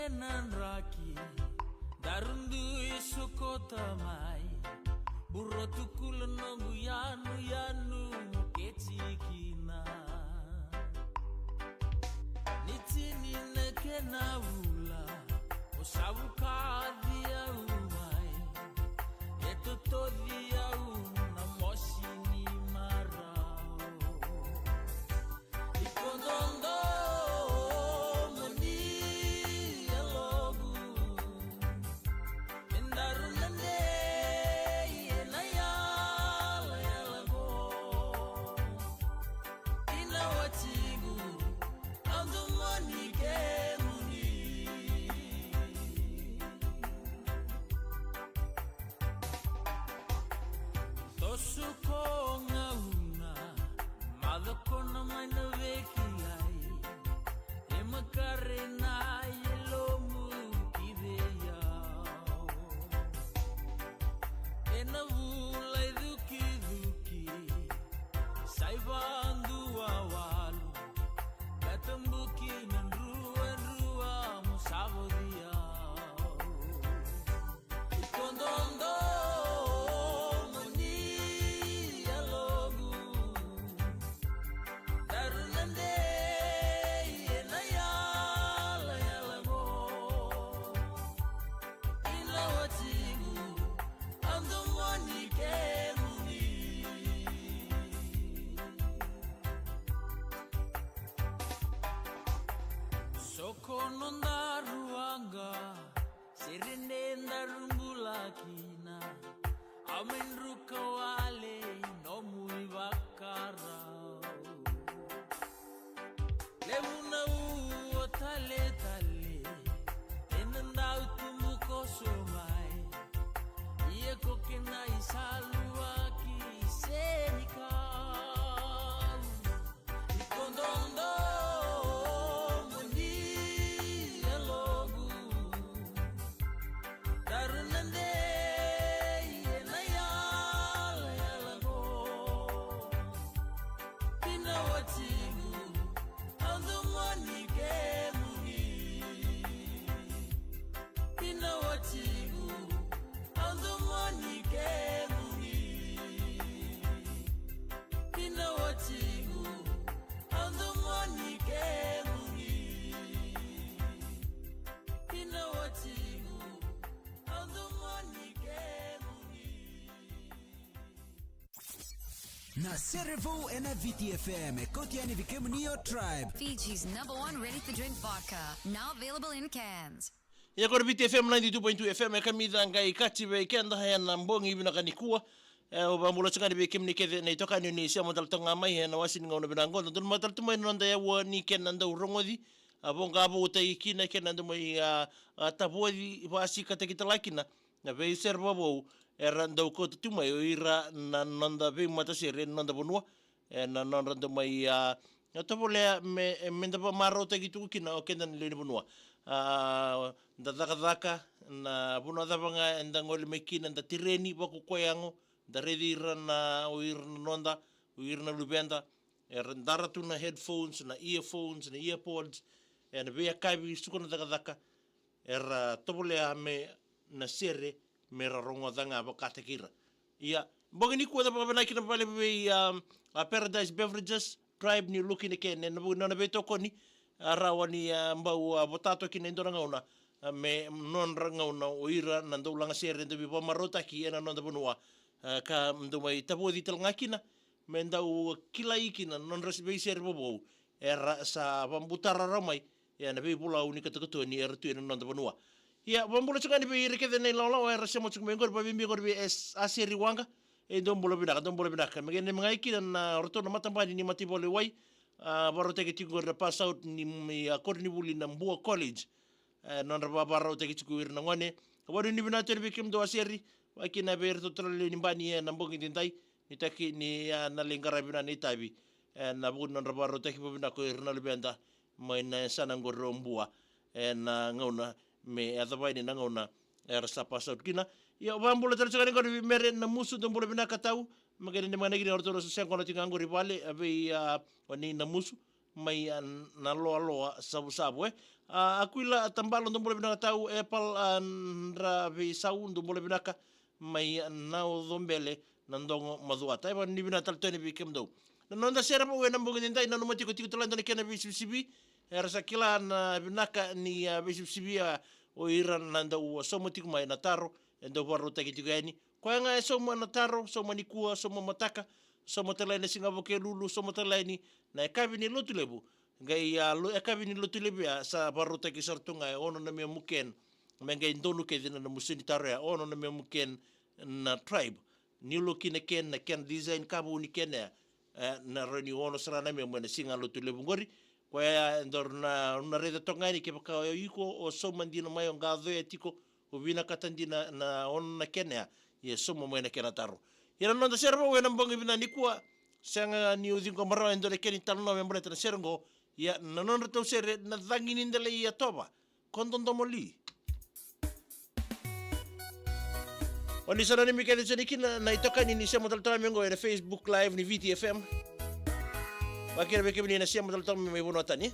kenan raki darundu isukota mai burotukul nongu yanu kechikina nitini nekena vula osabukadhia umai etotodhia una moshini marao ikondondo Na Cerevo and a Vitifm, Kotiani Vikemnio Tribe. Fiji's #1 ready-to-drink vodka, now available in cans. Ya kwa Vitifm 92.2 FM kamidha ngai kati be kenda haya na mbongi ibina kanikua. Obambulo changani be kemni kede na itoka ni sia modal tonga mai na wasi ngona binango ndon modal tumai nonda ya woni kenanda urongodi abonga abo utaikina kenanda mai tabodi wasi katakita lakina na veisere vovou randa ko tumai ira na nonda be mata sere nonda bonua na nonda mai tabole me menda maro takitu kina kendan le bonua daka na bonua dabanga ndangol mekina nda tireni bako koyango da redira na uir nonda uir na lubenda ndara tu na headphones na earphones na earpods na be kabi sukona daka tabole me na sere mera rongo danga bakatekira ia bogini ko da bana kina pale be Paradise Beverages Tribe ni looking again na na beto koni arawani mbau botato kina ndoranga una me non ranga una oira na ndolanga sere ndo bibo marota ki ena nonda bonua ka ndo mai tabodi telngakina me ndau kilaikina non resbe sere bobo era sa bambutara ramai ya na be bula unika takotoni era tu ena nonda bonua. Ya, bambulo chukani be ireke de nela era semo chukme ngor ba bimbi ngor be aseri wanga e dombulo binaka megene mengaiki na rotono matambani ni matibole wai barote ke tingor pass out ni akorni buli na Mbua College non ba barote ke chukuir na ngone wadu ni binato be kim do aseri wakina be rototrole ni bani na mbongi dintai nitaki ni na lingara bina ni tabi na bu non barote ke binako irna lebenda maina sana ngor Mbua na ngona me athabai ni nangona era sapa saut kina ia bambulo terchakani ko mere na musu dombulo binaka tau magene ne managi orto so sen kono tinga ngori vale ave oni na musu mai na loa sabu akuila tambalo ndo mole binaka tau epal ra ve sau ndo mole binaka mai na dombele na ndongo maduata eba ni bina taltoni bi kemdo na nonda sera pa wena mbongo ndai na no matiko tiko talanda kena bisibi era sakila na binaka ni bisibi o ira nanda u somo tiko mai na taro endo warro taki tiko yani ko nga somo na taro somo ni kua somo mataka somo talaini singabo ke lulu somo talaini na kabini lotulebu ngai lo kabini lotulebu sa warro taki sartunga ono na me muken mengai ndonu ke dina na musini taro ono na me muken na tribe ni lokine ken na ken design kabu ni ken na reni ono sarana me mo na singa lotulebu ngori ko ya ndor na reda tongani ke ka iko o somo ndina mai nga doe tiko o vina katandina na on na kenya ye somo mo na kena taro ira no da servo wena mbongi bina nikua sanga ni udingo maro endo le keni talo no mbole tra sergo ya na non reto sere na dangini ndele ya toba kondondo moli oni sana ni mikete senikina na itokani ni sema taltala mengo ya Facebook live ni Vitifm wakira beke bini na sema taltala me bono tani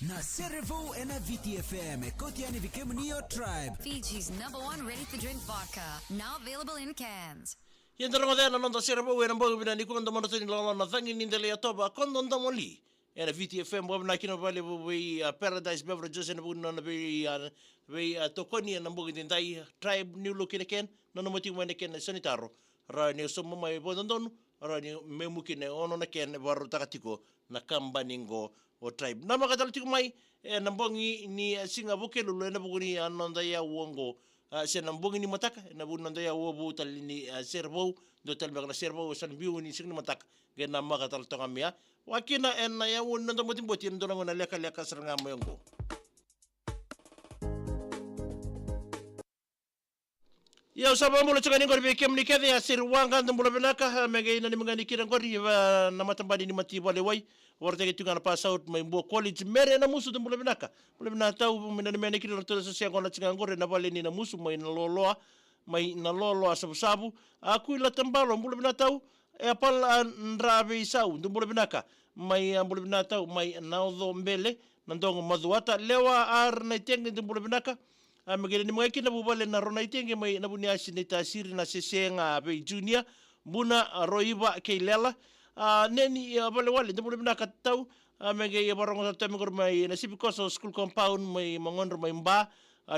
na Cerevo and Vitifm kotiani vikemnio tribe. Fiji's #1 ready-to-drink vodka, now available in cans. Yendarongo dena nonda Cerevo ena mbogo bina ni kondo monotoni lolo na thangi nindele ya toba kondo ndamoli. Ena Vitifm bob na kino vale we Paradise Beverages ena buna na we tokoni ena mbogo dindai tribe new look in ken no moti mwene ken sanitaro. Ra ni somo mai bodondonu ra ni memukine ono na ken baru takatiko na kambaningo o tribe. Na makatalatiko mai ena mbongi ni singa bokelu ena buguni anonda ya uongo. Sena mbongi ni mataka na bunanda ya wobu talini Cerevo do talbagna Cerevo san biu ni signi mataka gena magatal tongamia wakina en ya wonanda motimboti ndongo na leka seranga moyongo. Ya usaba mbulo changani ngori bekem ni kede ya sirwanga ndumbulo benaka mege ina ni mngani kira ngori na matambani ni mati wale wai warta ke tungana pass out mai mbo college mere na musu ndumbulo benaka mbulo bena tau mina ni mene kira rto so sia ngona changa ngori na wale ni na musu mai na loloa sabu aku ila tambalo mbulo bena tau e pal ndrabe isau ndumbulo benaka mai mbulo bena tau mai naudho mbele na ndongo madhuata lewa ar na tenge ndumbulo benaka magere ni mweki na bubale na rona itenge mai na bunia sinita siri na sesenga be junior buna roiba keilela neni bale wale ndumbulo bina katau mege ya barongo sa temgor mai na sipikoso school compound mai mangondro mai mba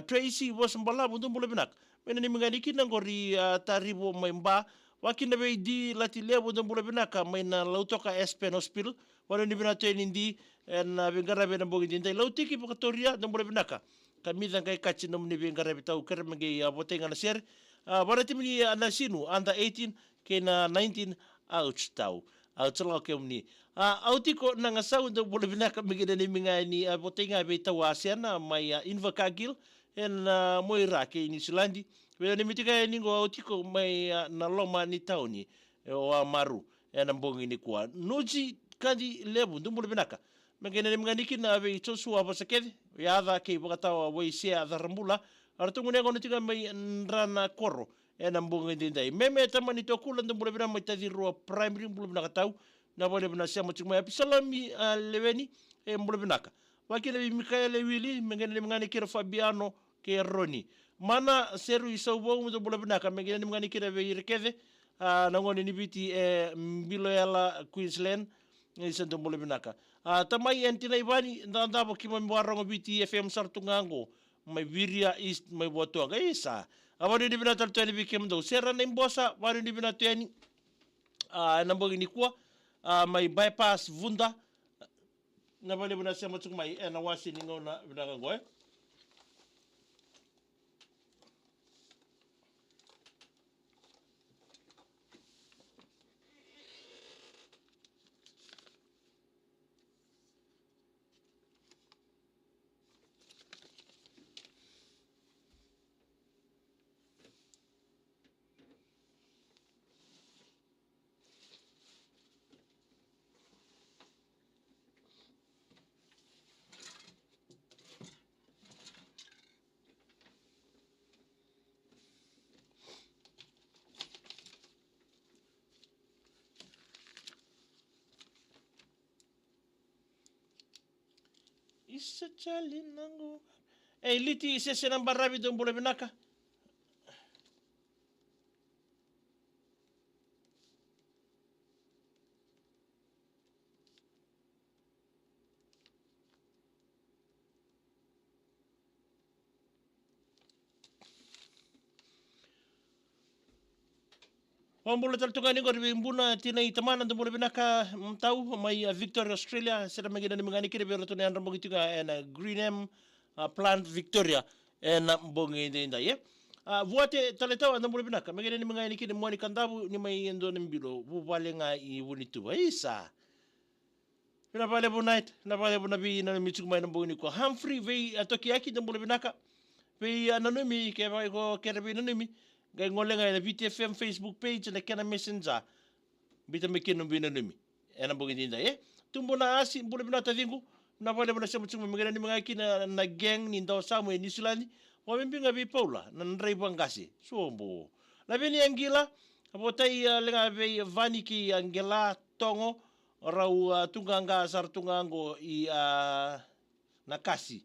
Tracy was mbala ndumbulo bina mena ni mngani kina ngori taribo mai mba wakina be di latile ndumbulo bina ka mai na lautoka Aspen Hospital wala ni bina teni ndi na bengara be na bogi ndai lautiki pokatoria ndumbulo bina ka kamida ngai kachi no mni bengara bitau kermege ya botenga na ser bara timni na sinu under 18 ke na 19 ouch tau outsala ke mni autiko na ngasau ndo bole binaka mege ni minga ni botenga bitau asiana mai invakagil en moira ke ni Silandi we ni mitika ni go autiko mai na loma ni tauni o maru en mbongi ni kwa nuji kandi lebu ndo bole binaka mengene ni mnganiki na be tosu apa sakedi ya dha ke bokatawa weisia dha rambula artungu nego nitiga mai nrana koro ena mbongi ndai meme tamani tokula ndumbulo bina mai tadiro primary mbulu bina katau na bole bina sia mchuma ya pisalami leveni mbulu binaka wakile bi Mikael Willy mengene ni mnganiki Fabiano ke Roni mana seru isaubo ndumbulo binaka mengene ni mnganiki na be irkede na ngoni ni biti mbilo yala Queensland isa ndumbulo binaka tamai entina ibani ndanda bo kimo mwarongo Vitifm sartungango mai Viria East mai botonga isa awani ni bina taltani bikem do sera na imbosa wani ni bina tani nambogi ni kwa mai bypass vunda na bale bina sema tuk mai na wasi ni ngona bina ngoe isa chalin nangu liti isa senang barabi do mbolo binaka Wambula taltungani ngor bimbuna tina itamana ndumula binaka mtau mai Victoria Australia sera magina ni mngani kire bero tuni andra mbogituga ena Greenham Plant Victoria ena mbongi ndinda ye vuate taletau ndumula binaka magina ni mngani kire mwani kandabu ni mai endo nimbilo bubale nga I wunitu isa na pale bunait na pale bunabi na mituk mai mbongi ko Humphrey vei atoki yaki ndumula binaka vei anonimi ke vai ko kerbi anonimi gai ngole ngai na Vitifm Facebook page na kena messenger bita mekino bina numi ena bogi dinda tumbo na asi mbule bina tadingu na pale bina sema chungu mengena ni mengaki na gang ni ndao samu New Zealand wa mbinga bi Paula na ndrai bangasi sombo na bini angila abotai lenga be vaniki angela tongo rau tunganga sar tungango I na kasi.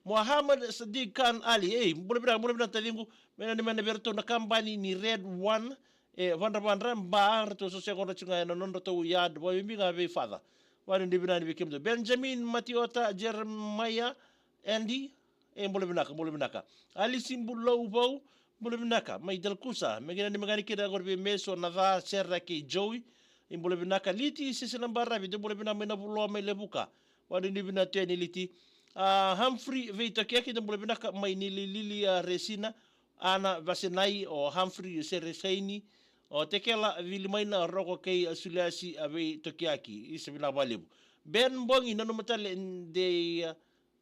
Muhammad Sadiq Khan Ali, mulai tadingu, mena ni mana berto na kambani ni Red One, vandra mba to so sekora chunga na nondo to yad, wa mbinga be father. Wani ni binani bikimdo. Benjamin Matiota Jeremiah Andy, mulai binaka. Ali Simbulo Ubau, mulai binaka. Mai Delkusa, megina ni magani kida gorbe meso na dha serra ke Joey, mulai binaka. Liti sisi nambara, vidu mulai binaka mena bulo mai lebuka. Wani ni binatu ni liti. Humphrey Veitakiaki dan boleh binaka mai ni lili resina ana vasenai o Humphrey Seresaini o tekela vilimaina roko kei asuliasi ave tokiaki isabina valibu Ben Bongi nanu matale de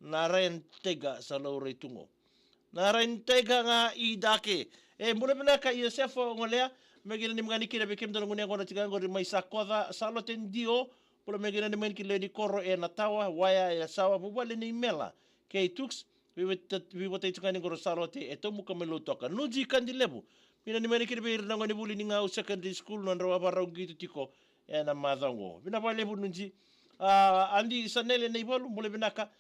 Narayan Tega sa laure tungo Narayan Tega nga idake boleh binaka Yosefo ngolea megina ni mngani kira bekem dan ngunia ngona tigango mai sakoda saloten dio pula megina ni men ki leni koro na tawa waya ya sawa bubale ni mela kei tux vi wata itungani ngoro salote tomu kamelo toka nuji kandilebu mina ni men ki be irnango ni buli ni ngau secondary school non rawa barau gitu tiko na madhango bina vale bu nuji andi sanele nei bolu bule binaka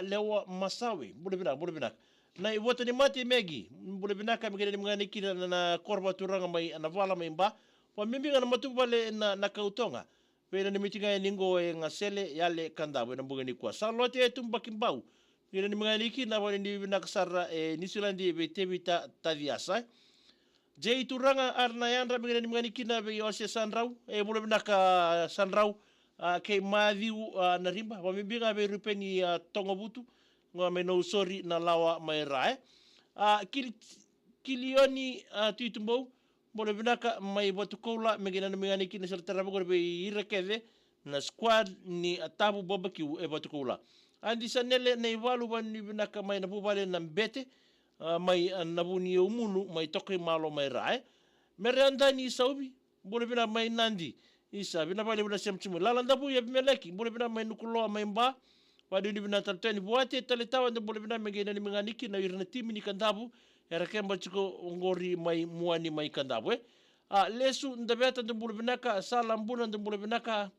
lewa masawi bule binaka na iwata ni mati megi bule binaka megina ni mngani ki na korba turanga mai na vala mai mba pa mimbinga na matubale na kautonga Pena ni mitinga ningo ngasele yale kandabu na mbugani kwa. Salote tumbakimbau. Pena ni mnganiki na wani ni nakasara nisulandi betevita tadiasa. Jei turanga arnayandra pena ni mnganiki na be yose sanrau. Mula binaka sanrau ke madhiu na rimba. Wamimbinga be rupeni tongobutu. Ngame no usori na lawa mairae. Kilioni tuitumbau. Boleh binaka mai batu koula megina na mengani kina sertara bogor be irekeve na squad ni tabu barbecue batu koula. Andi sanele na iwalu bani binaka mai na bubale na mbete mai nabuni umunu mai toki malo mai rae. Merenda ni saubi boleh bina mai nandi isa bina bale bina semchumu lalanda bu ya bimeleki boleh bina mai nukuloa mai mba wadi ni bina taltani buate taletawa nda boleh bina megina ni mengani kina irna timi ni kandabu era kemba chiko ngori mai muani mai kandabu lesu ndabeta ndambulu binaka salambuna ndambulu binaka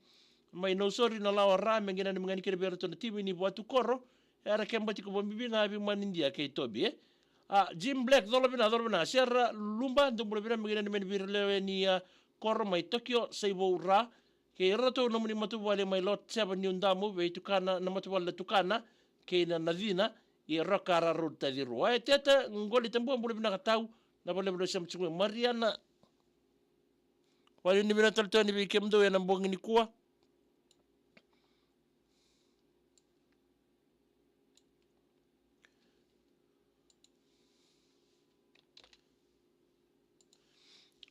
mai nosori na lawa rame ngina ni mngani kire berto na timi ni watu koro era kemba chiko bombibinga abi manindia ke tobi Jim Black dolo bina sierra lumba ndambulu bina ngina ni menbirlewe ni koro mai Tokyo seibo ra ke rato no muni matu wale mai lot 7 nyundamu be tukana na matu wale tukana ke na nadina I rokara ruta di rua. Teta ngoli tembo boleh bina katau na boleh bina semcungu Mariana. Wali ni bina talto ni bikem do ya nambong ni kuah.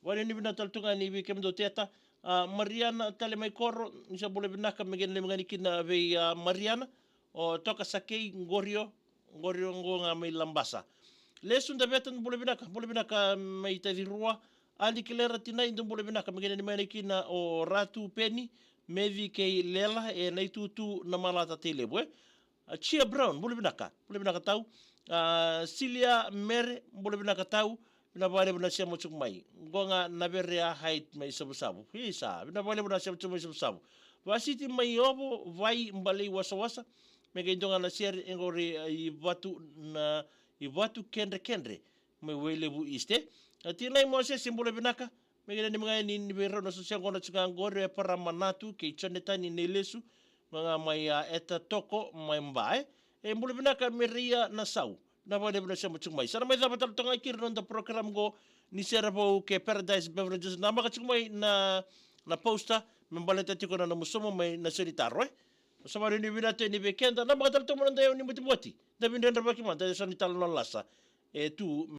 Wali ni bina talto ni bikem do teta Mariana tale mai koro nisa boleh bina kamegen le mengani kina be Mariana o toka sakei ngorio ngonga mai lambasa. Lesun da betan boleh binaka mai tadi rua. Ali kilera tinai ndum boleh binaka megena ni mai kina o ratu peni mevi kei lela na itutu na malata telebo Chia Brown boleh binaka tau. Silia Mere boleh binaka tau. Bina bale bina siya mochuk mai. Ngonga naberea height mai sabu-sabu. Hisa bina bale bina siya mochuk mai sabu-sabu. Wasiti mai obo vai mbali wasa-wasa. Mega indonga na siari engori i watu kendre me welebu iste atinai mo se simbole binaka mega ni mga ni bero na sosial ngona tsuka ngore para manatu ke chonetani nelesu mga mai eta toko mai mbae mbole binaka meria na sau na bale bina siya machumai sana mai dapat tonga kirno da program go ni serabo ke Paradise Beverages na makachumai na poster membaleta tiko na musomo mai na solitaro Sama ni binate ni bekenda na mga talto mo nang dayo ni buti-buti. Dabi nandra bakimanta sa ni talon lasa. Tu